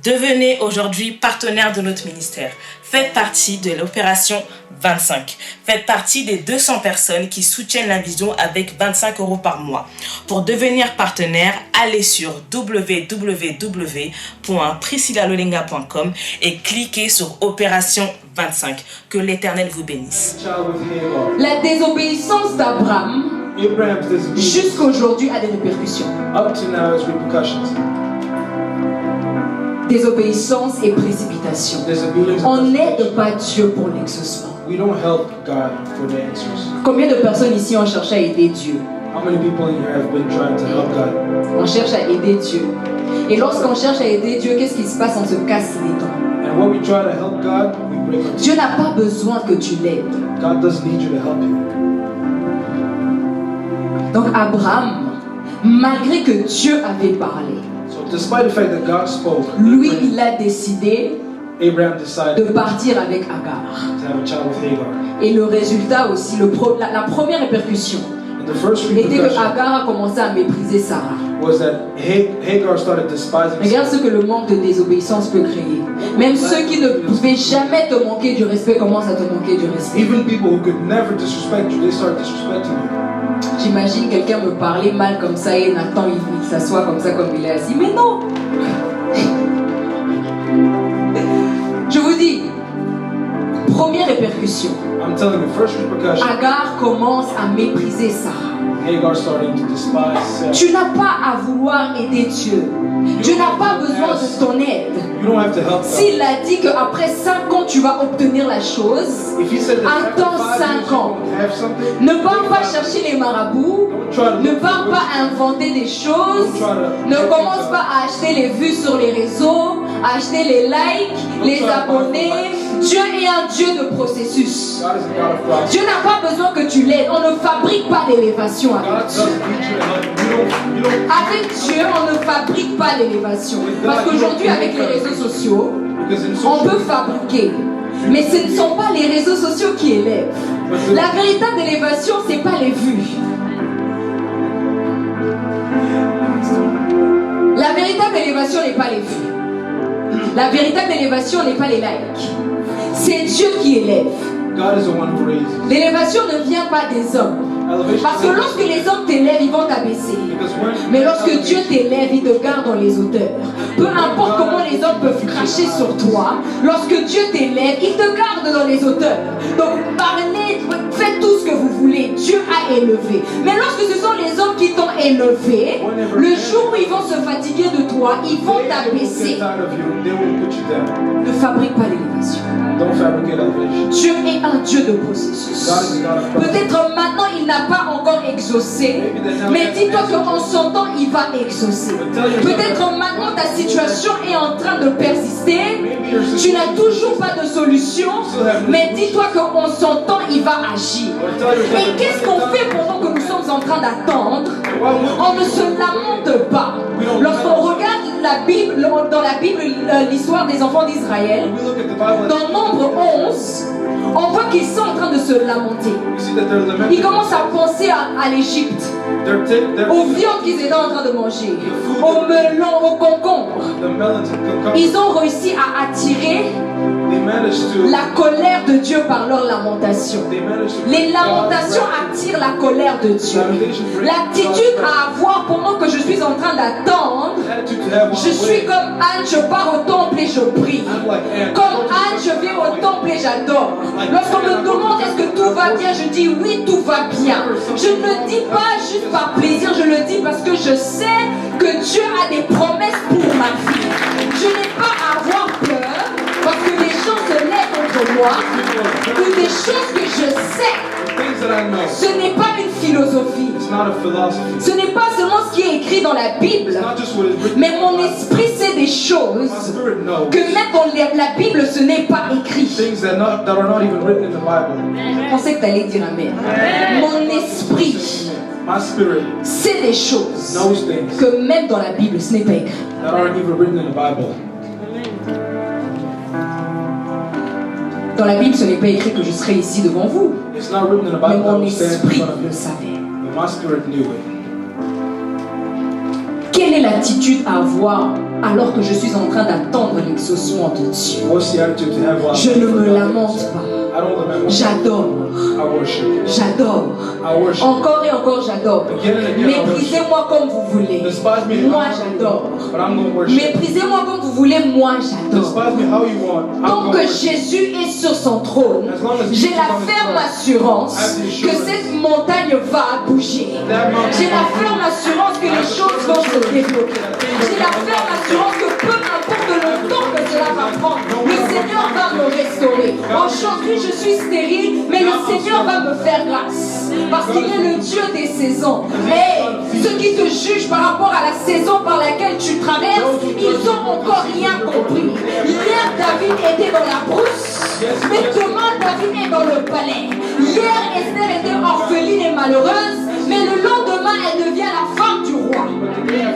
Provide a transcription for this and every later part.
Devenez aujourd'hui partenaire de notre ministère. Faites partie de l'opération 25. Faites partie des 200 personnes qui soutiennent la vision avec 25 € par mois. Pour devenir partenaire, allez sur www.priscillalolenga.com et cliquez sur opération 25. Que l'Éternel vous bénisse. La désobéissance d'Abraham jusqu'à aujourd'hui a des répercussions. Up to now, it's repercussions. Désobéissance et précipitation. On n'aide pas Dieu pour l'exaucement. We don't help God for the answers. Combien de personnes ici ont cherché à aider Dieu? How many people in here have been trying to help God? On cherche à aider Dieu. Et lorsqu'on cherche à aider Dieu, qu'est-ce qui se passe? On se casse les dents. And when we try to help God, we break our Dieu n'a pas besoin que tu l'aides. God doesn't need you to help him. Donc Abraham, malgré que Dieu avait parlé, So despite the fact that God spoke, lui, il a décidé Abraham de decided partir avec Agar. to have a child with Hagar. Et le résultat aussi, la première répercussion, And the first était que repercussion Agar a commencé à mépriser Sarah. was that Hagar started despising Regarde ce Sarah. que le manque de désobéissance peut créer. Même ceux qui ne pouvaient jamais te manquer du respect commencent à te manquer du respect. Even people who could never disrespect you, they start disrespecting you. J'imagine quelqu'un me parler mal comme ça et Nathan il s'assoit comme ça comme il est assis. Mais non! Je vous dis, première répercussion. I'm telling you, first repercussion, Agar commence à mépriser Sarah. Hagar starting to despise Sarah. Tu n'as pas à vouloir aider Dieu. Dieu n'a pas besoin de ton aide. You don't have to help God. S'il a dit qu'après 5 ans tu vas obtenir la chose, If he said that attends after 5 years 5 ans. you have something, Ne pars pas chercher les marabouts. don't try to Ne look pars for pas inventer des choses. Ne commence pas à acheter les vues sur les réseaux, à acheter les likes, les abonnés. Dieu est un Dieu de processus. God is a God of process. Dieu n'a pas besoin que tu l'aides. On ne fabrique pas l'élévation God avec Dieu. doesn't need you to help him. You don't Avec Dieu, on ne fabrique pas l'élévation. Parce qu'aujourd'hui, avec les réseaux sociaux, because in on social peut fabriquer. Mais ce ne sont pas les réseaux sociaux qui élèvent. La véritable élévation, ce n'est pas les vues. La véritable élévation n'est pas les vues. La véritable élévation n'est pas les likes. C'est Dieu qui élève. God is the one who raises. L'élévation ne vient pas des hommes. Elevation Parce que lorsque les hommes t'élèvent, ils vont t'abaisser. because when Mais lorsque Dieu t'élève, il te garde dans les hauteurs. Peu importe comment les hommes peuvent cracher sur toi, lorsque Dieu t'élève, il te garde dans les hauteurs. Donc parlez, faites tout ce que vous voulez. Dieu a élevé. Mais lorsque ce sont les hommes qui t'ont élevé, le jour où ils vont se fatiguer de toi, ils vont get t'abaisser. tired of you, they will put you down. Ne fabrique pas l'élévation. Don't fabricate elevation. Dieu est un Dieu de processus. God is a God of process. Peut-être maintenant il n'a pas encore exaucé, mais dis-toi qu'en son temps il va exaucer. Peut-être maintenant ta situation est en train de persister, tu n'as toujours pas de solution, mais dis-toi qu'en son temps il va agir. Et qu'est-ce qu'on fait pendant que nous sommes en train d'attendre? On ne se lamente pas. Lorsqu'on regarde la Bible, dans la Bible, l'histoire des enfants d'Israël, When we look at the Bible, dans Nombre 11, on voit qu'ils sont en train de se lamenter. we see that they're Ils lamenting. commencent à penser à l'Égypte, They're aux viandes qu'ils étaient en train de manger, aux melons, aux concombres. the melons and cucumbers. Ils ont réussi à attirer They managed to. la colère de Dieu par leurs lamentations. They managed to. Les lamentations attirent la colère de Dieu. L'attitude à avoir pendant que je suis en train d'attendre, Attitude to have je one suis way. comme Anne, je pars au temple et je prie. I'm like Anne. Comme Anne, je vais au temple et j'adore. Lorsqu'on me demande est-ce que tout va bien, je dis oui, tout va bien. Je ne le dis pas juste par plaisir, je le dis parce que je sais que Dieu a des promesses pour ma vie. Je n'ai pas à avoir peur parce que les gens se lèvent contre moi ou des choses que je sais. Things that I know. Ce n'est pas une philosophie. It's not a philosophy. Ce n'est pas seulement ce qui est écrit dans la Bible, It's not just what is written. mais mon esprit sait des choses My spirit knows que même dans la Bible, ce n'est pas écrit. things that are not even written in the Bible. Je pensais que tu allais dire Amen. Mon esprit My spirit sait des choses knows things que même dans la Bible, ce n'est pas écrit. that aren't even written in the Bible. Dans la Bible, ce n'est pas écrit que je serai ici devant vous. It's not written in the Mais Bible that mon will stand in esprit front of le you. savait. But my spirit knew it. Quelle est l'attitude à avoir alors que je suis en train d'attendre l'exaucement de Dieu. What's the attitude to have while Je ne me lamente pas. I don't lament myself. J'adore. I worship. J'adore. I worship. Encore et encore, j'adore. Again and again, I worship. Méprisez-moi comme vous voulez. Despise me Moi, how you j'adore. want, but I'm going to worship. Méprisez-moi comme vous voulez. Moi, j'adore. Despise me how you want. I'm Tant going que to worship. Jésus est sur son trône, As long as j'ai Jesus la is on his ferme throne, assurance I have the que assurance cette montagne va bouger. that mountain J'ai la will ferme assurance que les choses vont se débloquer. J'ai la ferme assurance que peu importe le temps que cela va prendre, le Seigneur va me restaurer. Aujourd'hui, je suis stérile, mais le Seigneur va me faire grâce. Parce qu'il est le Dieu des saisons. Et ceux qui te jugent par rapport à la saison par laquelle tu traverses, ils n'ont encore rien compris. Hier, David était dans la brousse, mais demain, David est dans le palais. Hier, Esther était orpheline et malheureuse, mais le lendemain, elle devient la femme du roi.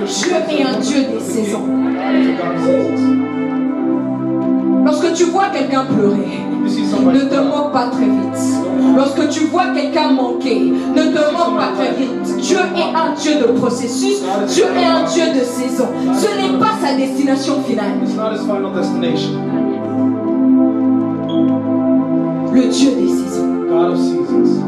Dieu est un Dieu des saisons. Lorsque tu vois quelqu'un pleurer, You see ne somebody te moque pas très vite. Lorsque tu vois quelqu'un manquer, ne te moque pas très vite. Dieu est un Dieu de processus. Dieu est un Dieu de saison. Ce n'est pas sa destination finale. It's not his final destination. Le Dieu des saisons. God of seasons.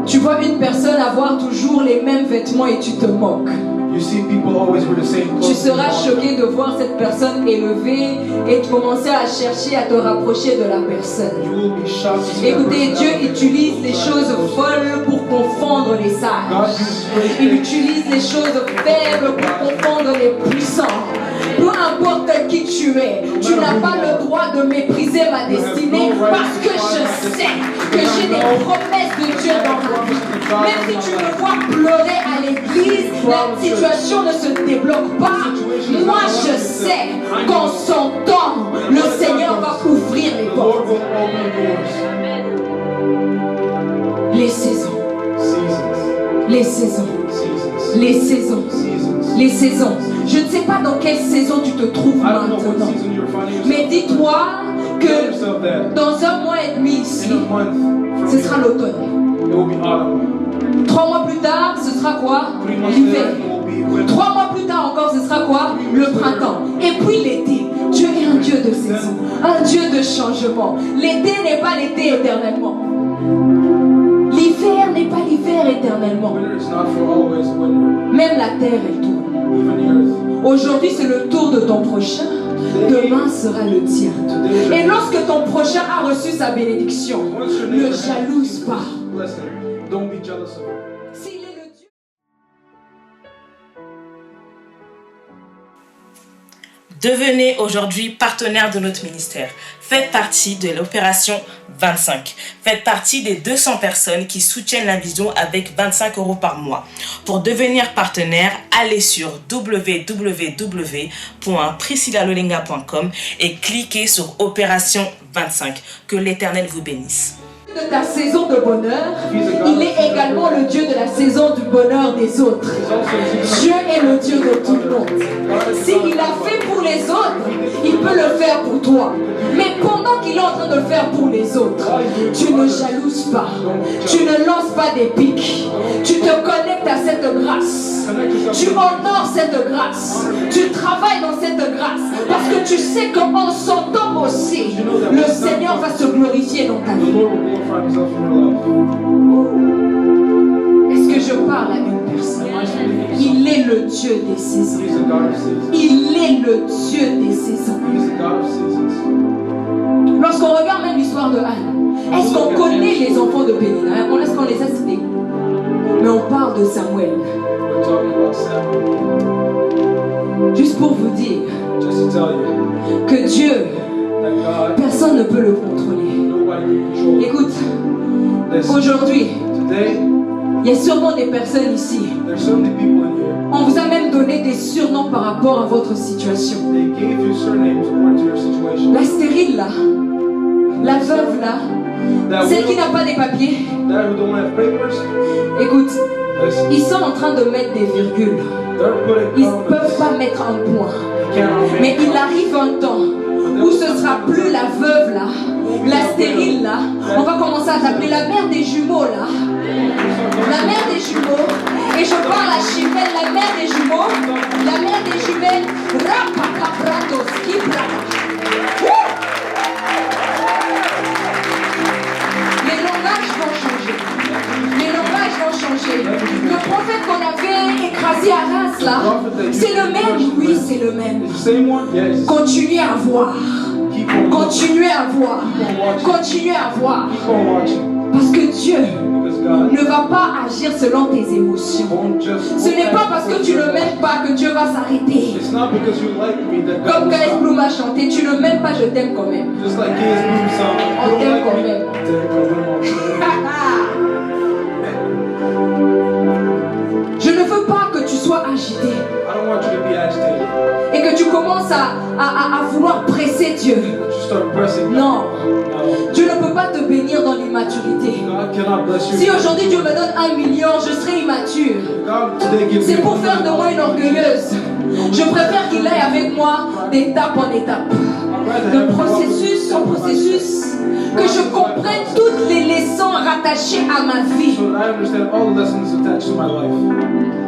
Tu vois une personne avoir toujours les mêmes vêtements et tu te moques. You see people always wear the same clothes. Tu seras choqué de voir cette personne élevée et de commencer à chercher à te rapprocher de la personne. You will be shocked to see that Écoutez, person Dieu out there. utilise les choses folles pour confondre les God sages. uses great Il things. utilise les choses faibles pour confondre les puissants. Peu importe qui tu es, tu n'as pas le droit de mépriser ma destinée parce que je sais que j'ai des promesses de Dieu dans ma vie. Même si tu me vois pleurer à l'église, la situation ne se débloque pas. Moi, je sais qu'en son temps, le Seigneur va ouvrir les The portes. Lord will open doors. Les saisons, Seasons. les saisons, Seasons. les saisons, Seasons. les saisons. Je ne sais pas dans quelle saison tu te trouves I don't know what maintenant. season you're finding yourself. Mais dis-toi Tell que yourself that dans un mois et demi ici, in a month from ce sera l'automne. it will be autumn. 3 mois plus tard, ce sera quoi? 3 months L'hiver. later it will be winter. 3 mois plus tard encore, ce sera quoi? Le printemps. Et puis l'été. Dieu est un Dieu de saison, un Dieu de changement. L'été n'est pas l'été éternellement. L'hiver n'est pas l'hiver éternellement. Winter is not for always winter. Même la terre, elle tourne. Even the earth. Aujourd'hui, c'est le tour de ton prochain. Demain sera le tien. Et lorsque ton prochain a reçu sa bénédiction, Once your ne neighbor has jalouse pas. blessing, don't be jealous of him. S'il est le Dieu. Devenez aujourd'hui partenaire de notre ministère. Faites partie de l'opération 25. Faites partie des 200 personnes qui soutiennent la vision avec 25 € par mois. Pour devenir partenaire, allez sur www.priscillalolenga.com et cliquez sur opération 25. Que l'Éternel vous bénisse. De ta saison de bonheur, il est également le Dieu de la saison du bonheur des autres. Dieu est le Dieu de tout le monde. S'il a fait pour les autres, il peut le faire pour toi. Mais pendant qu'il est en train de le faire pour les autres, tu ne jalouses pas. Tu ne lances pas des pics. Tu te connectes à cette grâce. Tu honores cette grâce. Tu travailles dans cette grâce. Parce que tu sais qu'en son temps aussi, le Seigneur va se glorifier dans ta The vie. Lord will glorify himself in your life. Est-ce que je parle à une personne? Il est le Dieu des saisons. He's a God of seasons. Il est le Dieu des saisons. He's a God of seasons. Lorsqu'on regarde même l'histoire de Anne, est-ce qu'on connaît les enfants de Pénina? Est-ce qu'on les a cités? Mais on parle de Samuel. We're talking about Samuel. Juste pour vous dire Just to tell you que Dieu, that God, personne ne peut le contrôler. nobody can control. Écoute, Listen, aujourd'hui, today, il y a sûrement des personnes ici. there's so many people in here. On vous a même donné des surnoms par rapport à votre situation. They gave you surnames according to your situation. La stérile là, la veuve là, That celle qui widow, n'a pas des papiers. that who don't have papers, Écoute, listen, ils sont en train de mettre des virgules. they're putting Ils ne comments. peuvent pas mettre un point. They can't Mais make il arrive un temps où ce sera plus la veuve là, la stérile là. On va commencer à t'appeler la mère des jumeaux là. La mère des jumeaux. Et je parle à Chimène, la mère des jumeaux. La mère des jumelles. Rapakapratos, Kipraka. Les langages vont changer. Les langages vont changer. Le prophète qu'on avait écrasé à Reims là, c'est le même. Oui, c'est le même. It's the same one? Yes. Continuez à voir. Keep on Continuez à voir. Continuez à voir. Keep on watching. Parce que Dieu Because God ne va pas agir selon tes émotions. won't just. Ce n'est pas parce que tu ne m'aimes pas que Dieu va s'arrêter. It's not because you like me that God Comme will K.S. stop. Bloom a chanté, tu ne m'aimes pas, je t'aime quand même. Just like K.S. Bloom song. On You t'aime don't quand like me. même. On t'aime quand même. Je ne veux pas que tu sois agité I don't want you to be agitated. et que tu commences à vouloir presser Dieu. That you start pressing. Non, No. Dieu ne peut pas te bénir dans l'immaturité. God cannot bless you. Si aujourd'hui Dieu me donne 1 million, je serai immature. God today gives C'est me pour faire de moi une orgueilleuse. Je préfère qu'il aille avec moi d'étape en étape, de processus en processus, que je comprenne toutes les leçons rattachées à ma vie. So that I understand all the lessons attached to my life.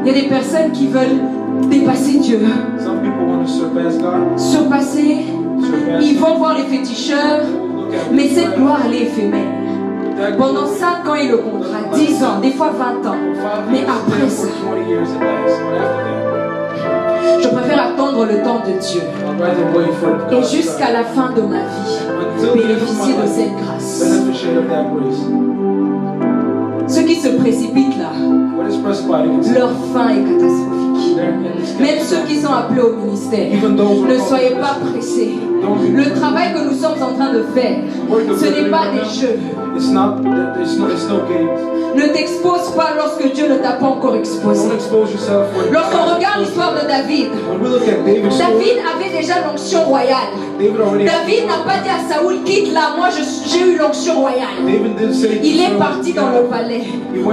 Il y a des personnes qui veulent dépasser Dieu, Some people want to surpass God. surpasser. Surpass Ils vont voir les féticheurs, Look at mais cette gloire elle est éphémère. that Pendant 5 ans et le contrat, 10 ans, des fois 20 ans. Mais après ça, for 20 years it lasts. But after je préfère attendre le temps de Dieu that, I'd rather wait for et God's jusqu'à time. la fin de ma vie Until the end of my bénéficier de life, cette grâce. beneficiary of that grace. Ceux qui se précipitent là, What is precipitating? leur fin est catastrophique. They're in this Même ceux qui sont appelés au ministère, Even those who ne are soyez called pas to this, pressés. don't be Le travail que nous sommes en train de faire, ce n'est pas des jeux. It's not. It's no games. Ne t'expose pas lorsque Dieu ne t'a pas encore exposé. Don't expose yourself for. Lorsqu'on regarde l'histoire de David, When we look at David's story, David avait déjà l'onction royale. David already. David n'a pas dit à Saoul, quitte là, moi j'ai eu l'onction royale. David didn't say. Il est parti dans le palais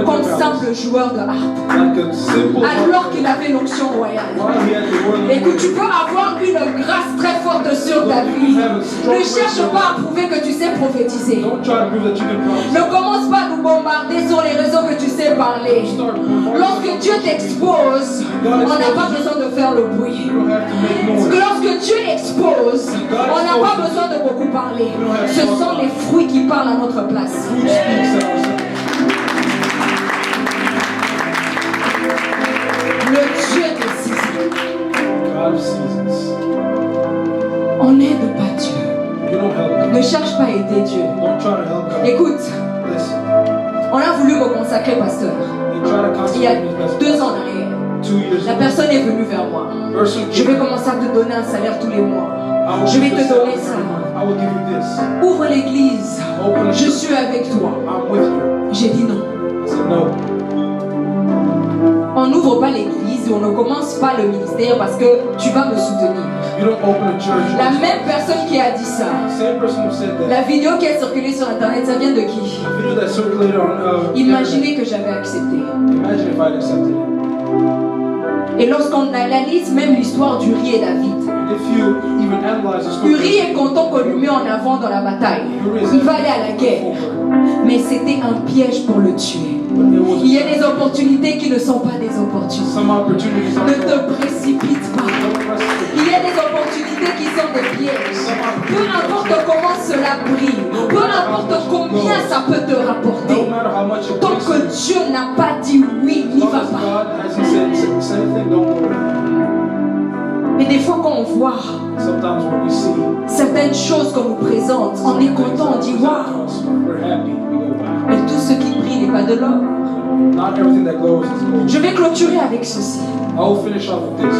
comme simple joueur de harpe, Like a simple. alors qu'il avait l'onction royale. While he had the word of Écoute, tu God. peux avoir une grâce très forte sur ta vie. Ne cherche pas à prouver que tu sais prophétiser. Don't try to prove that you can prophesy. Ne commence pas à nous bombarder sur les réseaux que tu sais parler. Start. Lorsque Dieu t'expose, on n'a pas besoin de faire le bruit. You don't have to make noise. Lorsque Dieu expose, on n'a pas besoin de beaucoup parler. Ce sont les fruits qui parlent à notre place. Fruit speaks out. Le Dieu des saisons. God of seasons. On n'aide pas Dieu. You don't help God. Ne cherche pas à aider Dieu. Don't try to help God. Écoute, Listen. on a voulu me consacrer pasteur. You try to Il y a consecrate his 2 message. ans en arrière. 2 years La ago. personne est venue vers moi. Person Je came. vais commencer à te donner un salaire tous les mois. I will Je vais give te you donner this. ça. I will give you this. Ouvre l'église. Open the Je church. suis avec toi. I'm with you. J'ai dit non. I said no. On n'ouvre pas l'église et on ne commence pas le ministère parce que tu vas me soutenir. You don't open a church. La même personne qui a dit ça, Same person who said that. la vidéo qui est circulée sur internet, ça vient de qui? The video that circulated on. Imaginez que j'avais accepté. Imagine if I'd accepted it. Et lorsqu'on analyse même l'histoire d'Uri et David, And if you even analyze the story. Uri est content qu'on lui met en avant dans la bataille. Il va aller à la guerre. Mais c'était un piège pour le tuer. But it was Il y a des opportunités qui ne sont pas des opportunités. some opportunities. Ne te précipite pas. Don't press it. Il y a des opportunités qui sont des pièges. Peu importe comment cela brille, peu importe combien ça peut te rapporter, No matter how much it tant brings que you, Dieu n'a pas dit oui, n'y as long va as pas. God hasn't said anything, don't go there. Mais des fois quand on voit Sometimes when we see certaines choses qu'on nous présente, on est content, on dit waouh. we're happy, we go wow. Mais tout ce qui brille n'est pas de l'or. Not everything that glows is gold. Je vais clôturer avec ceci. I will finish off with this.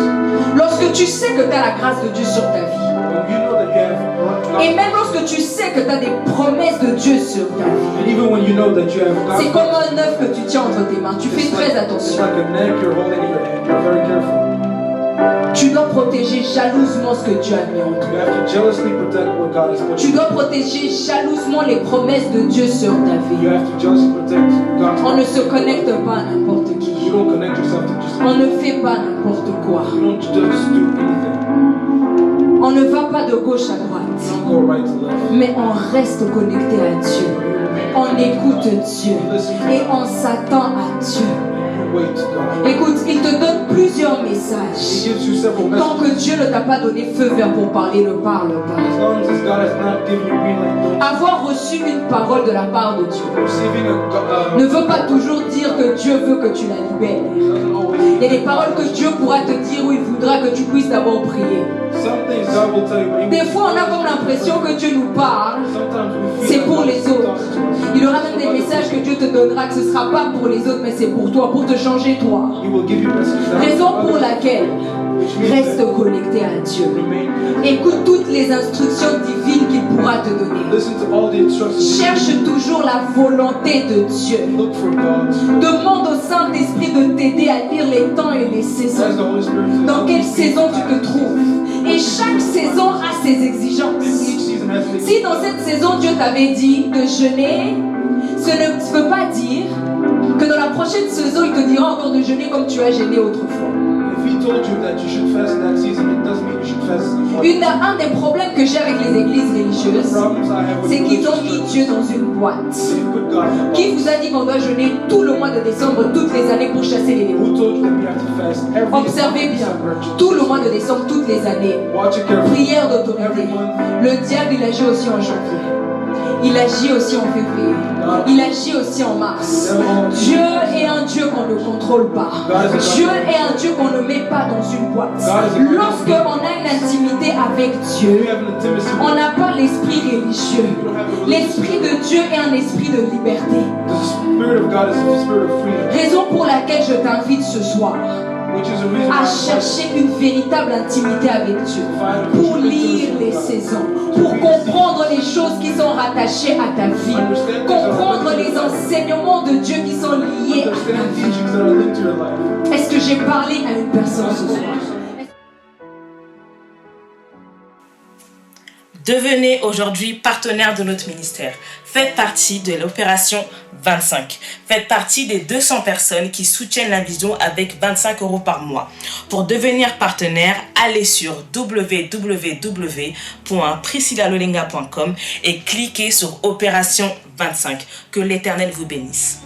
Lorsque tu sais que tu as la grâce de Dieu sur ta vie, When you know that you have et même lorsque tu sais que tu as des promesses de Dieu sur ta vie, and even when you know that you have c'est God, comme un œuf que tu tiens entre tes mains. Tu fais très it's attention. like a neck you're holding in your hand. You're very careful. Tu dois protéger jalousement ce que Dieu a mis en toi. You have to jealously protect what God has put Tu in dois protéger jalousement les promesses de Dieu sur ta you. vie. You have to jealously protect God's On ne se connecte pas à n'importe You qui. don't connect yourself to just On ne fait pas n'importe quoi. You don't just do anything. On ne va pas de gauche à You droite. don't go right to left. Mais on reste connecté à Dieu. You remain On écoute Dieu et on s'attend à Dieu. Wait, God. Écoute, il te donne plusieurs He messages. gives you several Tant messages. que Dieu ne t'a pas donné feu vert pour parler, ne parle pas. As long as God has not given you green light, don't Avoir reçu une parole de la part de Dieu receiving a ne veut pas toujours dire que Dieu veut que tu la libères. doesn't always. Il y a des paroles que Dieu pourra te dire où il voudra que tu puisses d'abord prier. Some things God will tell you, but He Des fois, on a comme l'impression que Dieu nous parle. sometimes we C'est feel pour like les God is autres. talking to us. Il y aura même des messages que Dieu te donnera que ce ne sera pas pour les autres, mais c'est pour toi, pour te changer toi. He will give you messages that Raison are pour others, laquelle which means reste that connecté à Dieu. remain. Écoute toutes les instructions divines qu'il pourra te donner. Listen to all the instructions. Cherche toujours la volonté de Dieu. Look for God. Demande au Saint-Esprit de t'aider à lire les temps et les saisons. As the Holy Spirit says, Dans quelle saison tu te trouves. Et chaque saison a ses exigences. Each season has its Si dans cette saison Dieu t'avait dit de jeûner, ce ne veut pas dire que dans la prochaine saison il te dira encore de jeûner comme tu as jeûné autrefois. If He told you that you should fast in that season, it doesn't mean you should fast in one. Un des problèmes que j'ai avec les églises religieuses, Problems I have with c'est qu'ils ont mis religious Dieu dans une boîte. churches. They put God in a Qui box. vous a dit qu'on doit jeûner tout le mois de décembre, toutes les années pour chasser les démons? Who told you that we have to fast every Observez bien, December? tout le mois de décembre, toutes les années. Watch it carefully. Prière d'autorité. Le diable, il agit aussi en janvier. Il agit aussi en février. Il agit aussi en mars. Dieu est un Dieu qu'on ne contrôle pas. Dieu est un Dieu qu'on ne met pas dans une boîte. Lorsque on a une intimité avec We Dieu, have an intimacy on with n'a pas l'esprit religieux. L'esprit de Dieu est un esprit de liberté. the Spirit of God is the Spirit of freedom, Raison pour laquelle je t'invite ce soir which is a reason à why I chercher une véritable intimité avec Dieu. Pour lire les saisons, pour comprendre les choses qui sont rattachées à ta vie, comprendre les enseignements de Dieu qui sont liés à understand ta the vie. teachings that are linked to your life. Est-ce que j'ai parlé à une personne ce soir? Devenez aujourd'hui partenaire de notre ministère. Faites partie de l'opération 25. Faites partie des 200 personnes qui soutiennent la vision avec 25 € par mois. Pour devenir partenaire, allez sur www.priscillalolenga.com et cliquez sur opération 25. Que l'Éternel vous bénisse.